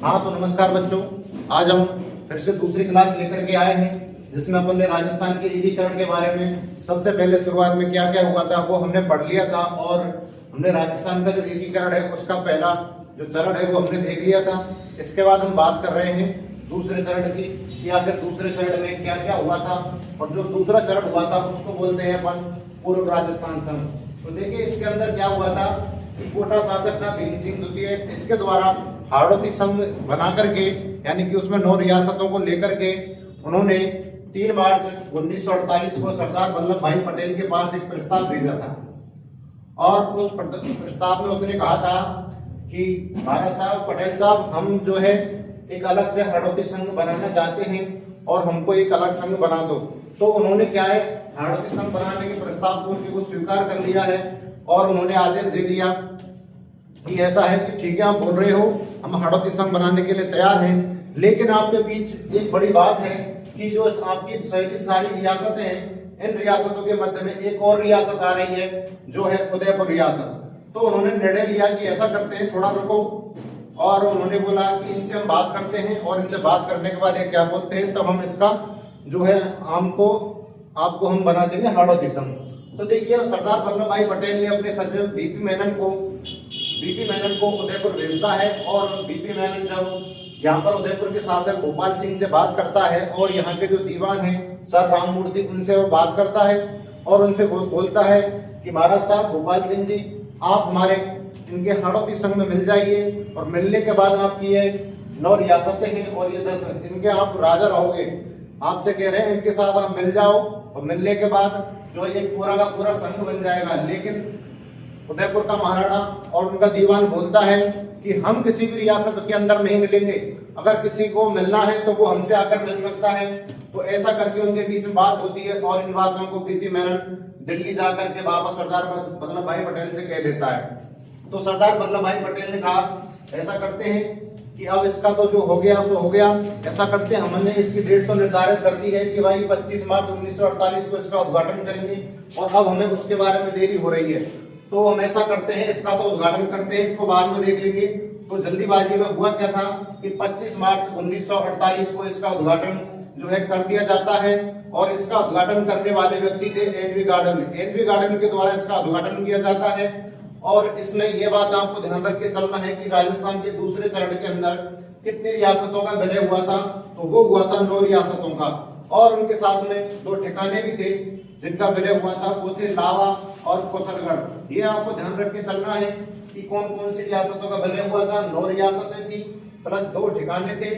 हाँ तो नमस्कार बच्चों, आज हम फिर से दूसरी क्लास लेकर के आए हैं जिसमें अपन ने राजस्थान के एकीकरण के बारे में सबसे पहले शुरुआत में क्या क्या हुआ था वो हमने पढ़ लिया था और हमने राजस्थान का जो एकीकरण है उसका पहला जो चरण है वो हमने देख लिया था। इसके बाद हम बात कर रहे हैं दूसरे चरण की कि आखिर दूसरे चरण में क्या क्या हुआ था, और जो दूसरा चरण हुआ था उसको बोलते हैं अपन पूर्व राजस्थान संघ। तो देखिए इसके अंदर क्या हुआ था कि कोटा शासक था भीम सिंह द्वितीय, इसके द्वारा हाड़ौती संघ बना करके यानी कि उसमें 9 रियासतों को लेकर के उन्होंने 3 मार्च 1948 को सरदार वल्लभ भाई पटेल के पास एक प्रस्ताव भेजा था। और उस प्रस्ताव में उसने कहा था कि महाराज साहब, पटेल साहब, हम जो है एक अलग से हाड़ौती संघ बनाना चाहते हैं और हमको एक अलग संघ बना दो। तो उन्होंने क्या है, हाड़ौती संघ बनाने के प्रस्ताव को उनकी कुछ स्वीकार कर लिया है और उन्होंने आदेश दे दिया कि ऐसा है कि ठीक है, आप बोल रहे हो, हम हाड़ौती संघ बनाने के लिए तैयार हैं, लेकिन आपके बीच एक बड़ी बात है कि जो आपकी सारी रियासतें हैं, इन रियासतों के मध्य में एक और रियासत आ रही है जो है उदयपुर रियासत। तो उन्होंने निर्णय लिया कि ऐसा करते हैं, थोड़ा रुको, और उन्होंने बोला कि इनसे हम बात करते हैं और इनसे बात करने के बाद ये क्या बोलते हैं तब हम इसका जो है आपको हम बना देंगे हाड़ौती संघ। तो देखिए सरदार वल्लभ भाई पटेल ने अपने सचिव बीपी मेनन को उदयपुर भेजता है और बीपी मेनन जब यहाँ पर उदयपुर के शासक भोपाल सिंह से बात करता है और यहाँ के जो दीवान हैं सर राममूर्ति, उनसे वो बात करता है और उनसे बोलता है कि महाराज साहब भोपाल सिंह जी, आप हमारे इनके हाड़ौती संघ में मिल जाइए और मिलने के बाद आपकी ये 9 रियासतें हैं और ये 10 इनके आप राजा रहोगे। आपसे कह रहे हैं इनके साथ आप मिल जाओ और मिलने के बाद जो एक पूरा का पूरा संघ बन जाएगा। लेकिन उदयपुर का महाराणा और उनका दीवान बोलता है कि हम किसी भी रियासत के अंदर नहीं मिलेंगे, अगर किसी को मिलना है तो वो हमसे आकर मिल सकता है। तो ऐसा करके उनके बीच में बात होती है और इन बातों को बीपी मेनन दिल्ली जाकर के वापस सरदार वल्लभ भाई पटेल से कह देता है। तो सरदार वल्लभ भाई पटेल ने कहा ऐसा करते हैं कि अब इसका तो जो हो गया सो हो गया, ऐसा करते हैं, हमने इसकी डेट तो निर्धारित कर दी है कि भाई 25 मार्च 1948 को इसका उद्घाटन करेंगे और अब हमें उसके बारे में देरी हो रही है। तो हम ऐसा करते हैं, इसका तो उद्घाटन करते हैं, इसको बाद में देख लेंगे। तो जल्दीबाजी में हुआ क्या था कि 25 मार्च 1948 को इसका उद्घाटन जो है कर दिया जाता है और इसका उद्घाटन करने वाले व्यक्ति थे एनवी गार्डन के द्वारा इसका उद्घाटन किया जाता है। और इसमें यह बात आपको ध्यान रख के चलना है कि राजस्थान के दूसरे चरण के अंदर कितनी रियासतों का विलय हुआ था, तो वो हुआ था 9 रियासतों का। और उनके साथ में 2 ठिकाने भी थे जिनका विलय हुआ था, वो थे लावा और कुशलगढ़। ये आपको ध्यान रख के चलना है कि कौन कौन सी रियासतों का विलय हुआ था। 9 रियासतें थी प्लस 2 ठिकाने थे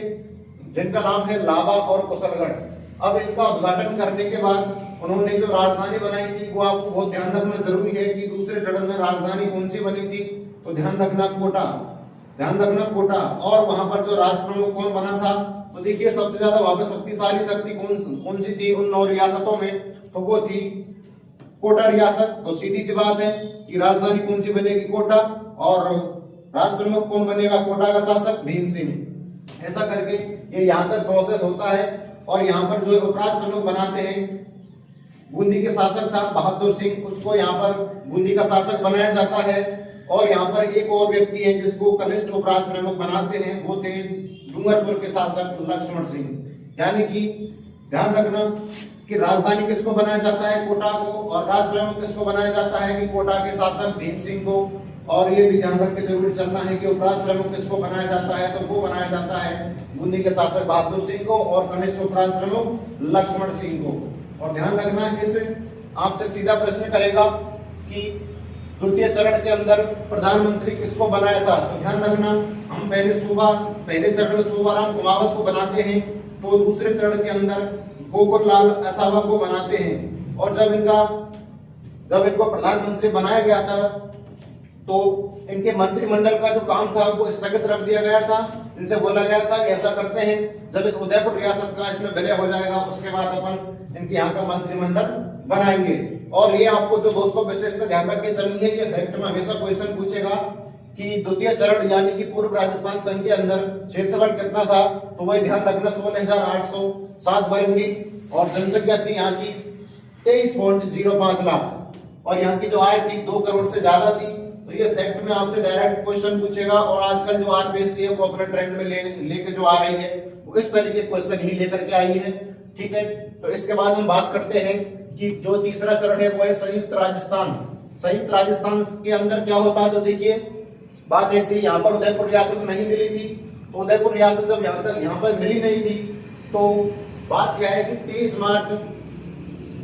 जिनका नाम है लावा और कुशलगढ़। अब इनका उद्घाटन करने के बाद उन्होंने जो राजधानी बनाई थी वो आपको बहुत ध्यान रखना जरूरी है कि दूसरे चरण में राजधानी कौन सी बनी थी, तो ध्यान रखना कोटा। और वहां पर जो राष्ट्र प्रमुख कौन बना था, तो देखिए सबसे ज्यादा वहां पर शक्तिशाली शक्ति कौन सी थी उन 9 रियासतों में, तो वो थी कोटा रियासत। तो सीधी सी बात है कि राजधानी कौन सी बनेगी, कोटा, और राष्ट्र प्रमुख कौन बनेगा, कोटा का शासक भीम सिंह। ऐसा करके ये यहाँ तक प्रोसेस होता है। और यहाँ पर जो उपराष्ट्र प्रमुख बनाते हैं, बूंदी के शासक था बहादुर सिंह, उसको यहाँ पर बूंदी का शासक बनाया जाता है। और यहाँ पर एक और व्यक्ति है जिसको कनिष्ठ उपराष्ट्र प्रमुख बनाते हैं, वो थे डूंगरपुर के शासक लक्ष्मण सिंह। यानी कि ध्यान रखना कि राजधानी किसको बनाया जाता है, कोटा को, और राष्ट्र प्रमुख किसको बनाया जाता है कि कोटा के शासक भीम सिंह को। और ये भी ध्यान रख के जरूर चलना है कि उपराष्ट्र प्रमुख किसको बनाया जाता है, तो वो बनाया जाता है बूंदी के शासक बहादुर सिंह को और कनिष्ठ उपराष्ट्र प्रमुख लक्ष्मण सिंह को। और ध्यान रखना इस आपसे सीधा प्रश्न करेगा कि द्वितीय चरण के अंदर प्रधानमंत्री किसको बनाया था, तो ध्यान रखना हम पहले चरण में सूबाराम कुमावत को बनाते हैं, तो दूसरे चरण के अंदर गोकुल लाल असावा को बनाते हैं। और जब इनको प्रधानमंत्री बनाया गया था तो इनके मंत्रिमंडल का जो काम था वो स्थगित रख दिया गया था। इनसे बोला गया था कि ऐसा करते हैं, जब इस उदयपुर रियासत का इसमें विलय हो जाएगा उसके बाद अपन इनके यहाँ का मंत्रिमंडल बनाएंगे। और ये आपको जो दोस्तों विशेषता ध्यान रख के चलनी है, ये फैक्ट में हमेशा क्वेश्चन पूछेगा कि द्वितीय चरण यानी कि पूर्व राजस्थान संघ के अंदर क्षेत्रफल कितना था, तो वही ध्यान रखना 16,807 वर्ग मील, और जनसंख्या थी यहाँ की 23.05 लाख, और यहाँ की जो आय थी 2 करोड़ से ज्यादा थी। तो ये फैक्ट में आपसे डायरेक्ट क्वेश्चन पूछेगा, और आजकल जो आरपीएससी है वो अपने ट्रेंड में लेके जो आ रही है वो इस तरीके के क्वेश्चन ही लेकर के आई है। ठीक है, तो इसके बाद हम बात करते हैं कि जो तीसरा चरण है वो है संयुक्त राजस्थान। संयुक्त राजस्थान के अंदर क्या होता है, तो देखिए बात ऐसी, यहाँ पर उदयपुर रियासत नहीं मिली थी, तो उदयपुर रियासत जब यहाँ पर मिली नहीं थी, तो बात क्या है कि 23 मार्च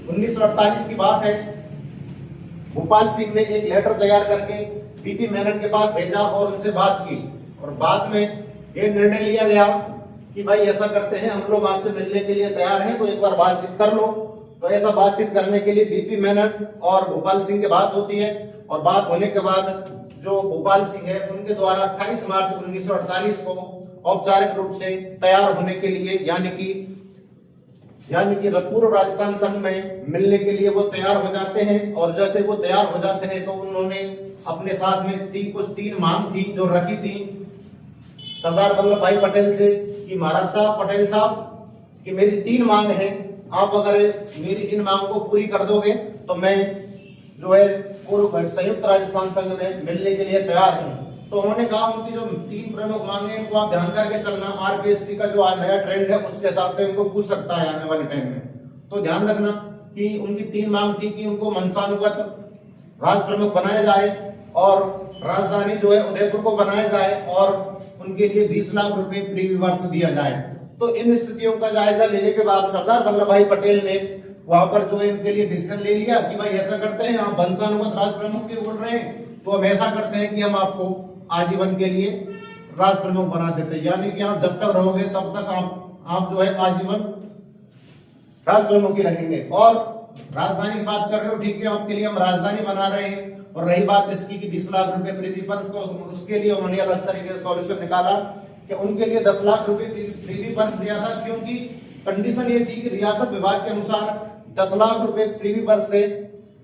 1948 की बात है, भोपाल सिंह ने एक लेटर तैयार करके बीपी मेनन के पास भेजा और उनसे बात की, और बाद में ये निर्णय लिया गया कि भाई ऐसा करते हैं, हम लोग आपसे मिलने के लिए तैयार हैं, तो एक बार बातचीत कर लो। तो ऐसा बातचीत करने के लिए बीपी मेनन और भोपाल सिंह की बात होती है, और बात होने के बाद जो भोपाल सिंह है उनके द्वारा 28 मार्च 1948 को औपचारिक रूप से तैयार होने के लिए यानी कि पूर्व राजस्थान संघ में मिलने के लिए वो तैयार हो जाते हैं। और जैसे वो तैयार हो जाते हैं तो उन्होंने अपने साथ में कुछ तीन मांग थी जो रखी थी सरदार वल्लभ भाई पटेल से कि महाराज साहब, पटेल साहब, कि मेरी 3 मांग है, आप अगर मेरी इन मांग को पूरी कर दोगे तो मैं जो है पूर्व संयुक्त राजस्थान संघ में मिलने के लिए तैयार हूँ। तो उन्होंने कहा उनकी जो 3 प्रमुख मांगे इनको आप ध्यान करके चलना, आरपीएससी का जो नया ट्रेंड है उसके हिसाब से इनको पूछ सकता है आने वाले टाइम में। तो ध्यान रखना कि उनकी 3 मांग थी कि उनको मनसानुगत राज प्रमुख बनाया जाए, और राजधानी जो है उदयपुर को बनाया जाए, और उनके लिए 20 लाख रुपए प्री वर्ष दिया जाए। तो इन स्थितियों का जायजा लेने के बाद सरदार वल्लभ भाई पटेल ने वहां पर जो है इनके लिए डिसीजन ले लिया कि भाई ऐसा करते हैं, आप वंशानुगत राज प्रमुख की बोल रहे हैं, तो हम ऐसा करते हैं कि हम आपको आजीवन के लिए राज प्रमुख बना देते हैं, यानी कि आप जब तक रहोगे तब तक आप जो है आजीवन राज प्रमुख ही रहेंगे। और राजधानी की बात कर रहे हो, ठीक है, आपके लिए हम राजधानी बना रहे हैं। और रही बात इसकी कि 20 लाख रुपए प्रीवी पर्स, तो उसके लिए उन्होंने अलग तरीके से सॉल्यूशन निकाला कि उनके लिए 10 लाख रुपए प्रीवी पर्स दिया था, क्योंकि कंडीशन ये थी कि रियासत विभाग के अनुसार 10 लाख रुपए प्रीवी पर्स से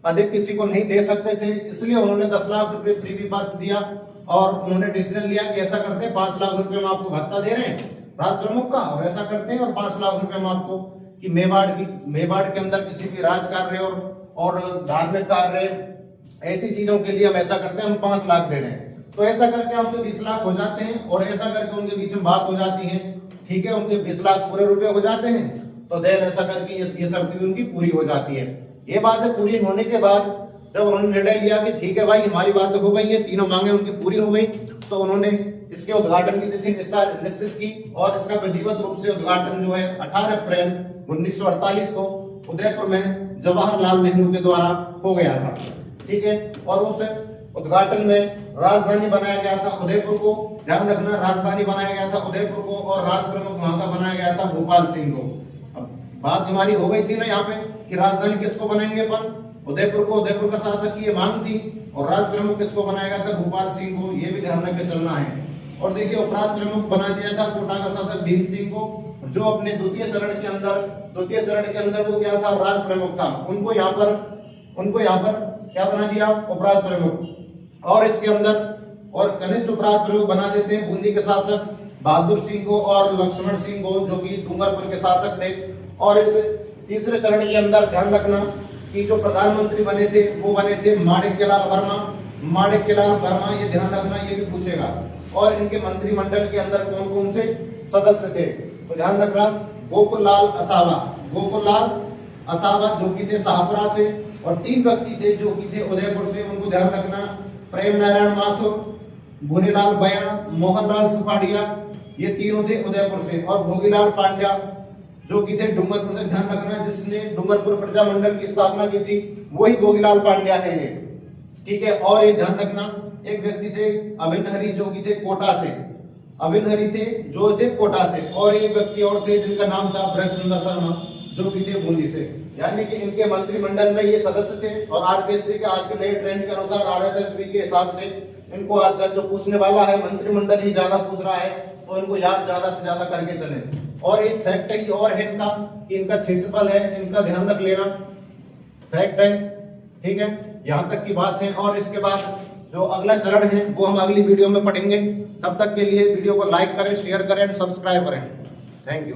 अधिक किसी को नहीं दे सकते थे, इसलिए उन्होंने 10 लाख रुपए प्रीवी पर्स दिया। और उन्होंने डिसीजन लिया कि ऐसा करते हैं 5 लाख रुपए हम आपको भत्ता दे रहे हैं राज प्रमुख का, और ऐसा करते हैं और 5 लाख रुपए हम आपको कि मेवाड़ के अंदर किसी भी राज कार्य और धार्मिक कार्य ऐसी चीजों के लिए हम ऐसा करते हैं, हम 5 लाख दे रहे हैं। तो ऐसा करके आपके 20 लाख हो जाते हैं, और ऐसा करके उनके बीच में बात हो जाती है, ठीक है, उनके 20 लाख पूरे रुपए हो जाते हैं। तो देन ऐसा करके ये शर्त भी उनकी पूरी हो जाती है। ये बात है पूरी होने के बाद जब उन्होंने निर्णय लिया कि ठीक है भाई हमारी बात हो गई है, 3 मांगे उनकी पूरी हो गई, तो उन्होंने इसके उद्घाटन की तिथि निश्चित की, और इसका विधिवत रूप से उद्घाटन जो है 18 अप्रैल 1948 को उदयपुर में जवाहरलाल नेहरू के द्वारा हो गया था। ठीक है, और उस उद्घाटन में राजधानी बनाया गया था उदयपुर को, ध्यान रखना राजधानी बनाया गया था उदयपुर को, और राज प्रमुख वहां का बनाया गया था भोपाल सिंह को। अब बात हमारी हो गई थी ना यहाँ पे कि राजधानी किसको बनाएंगे अपन, उदयपुर को, उदयपुर का शासक की ये मांग थी, और राज प्रमुख किसको बनाया गया था, भोपाल सिंह को, ये भी ध्यान रख के चलना है। और देखिए उपराज प्रमुख बना दिया था कोटा का शासक भीम सिंह को, जो अपने द्वितीय चरण के अंदर वो क्या था, राज प्रमुख था। उनको यहाँ पर क्या बना दिया, उपराज प्रमुख। और इसके अंदर और कनिष्ठ उपराज प्रमुख बना देते हैं बूंदी के शासक बहादुर सिंह को और लक्ष्मण सिंह को, जो कि डूंगरपुर के शासक थे। और इस तीसरे चरण के अंदर ध्यान रखना कि जो प्रधानमंत्री बने थे वो बने थे माणिक्यलाल वर्मा, ये ध्यान रखना, ये भी पूछेगा। और इनके मंत्रिमंडल के अंदर कौन कौन से सदस्य थे, तो ध्यान रखना गोकुललाल असावा जो कि थे शाहपुरा से, और 3 व्यक्ति थे जो कि थे उदयपुर से, उनको ध्यान रखना प्रेम नारायण माथुर, भूरीलाल बया, मोहनलाल सुखाड़िया, ये तीनों थे उदयपुर से, और भोगीलाल पांड्या जो कि थे डूंगरपुर से। ध्यान रखना जिसने डूंगरपुर प्रजा मंडल की स्थापना की थी वही भोगीलाल पांड्या है, ठीक है। और ये ध्यान रखना एक व्यक्ति थे अभिन्न हरि जो कि थे कोटा से, और एक व्यक्ति और थे जिनका नाम था ब्रजसुंदर शर्मा जो कि थे बूंदी से। यानी कि इनके मंत्रिमंडल में ये सदस्य थे। और आरपीएससी के आज के नए ट्रेंड के अनुसार आरएसएसबी के हिसाब से इनको आजकल जो पूछने वाला है मंत्रिमंडल ही ज्यादा पूछ रहा है, तो इनको याद ज्यादा से ज्यादा करके चले। और एक फैक्ट ही और है इनका कि इनका क्षेत्रफल है, इनका ध्यान रख लेना, फैक्ट है, ठीक है, यहाँ तक की बात है। और इसके बाद जो अगला चरण है वो हम अगली वीडियो में पढ़ेंगे। तब तक के लिए वीडियो को लाइक करें, शेयर करें, सब्सक्राइब करें। Thank you.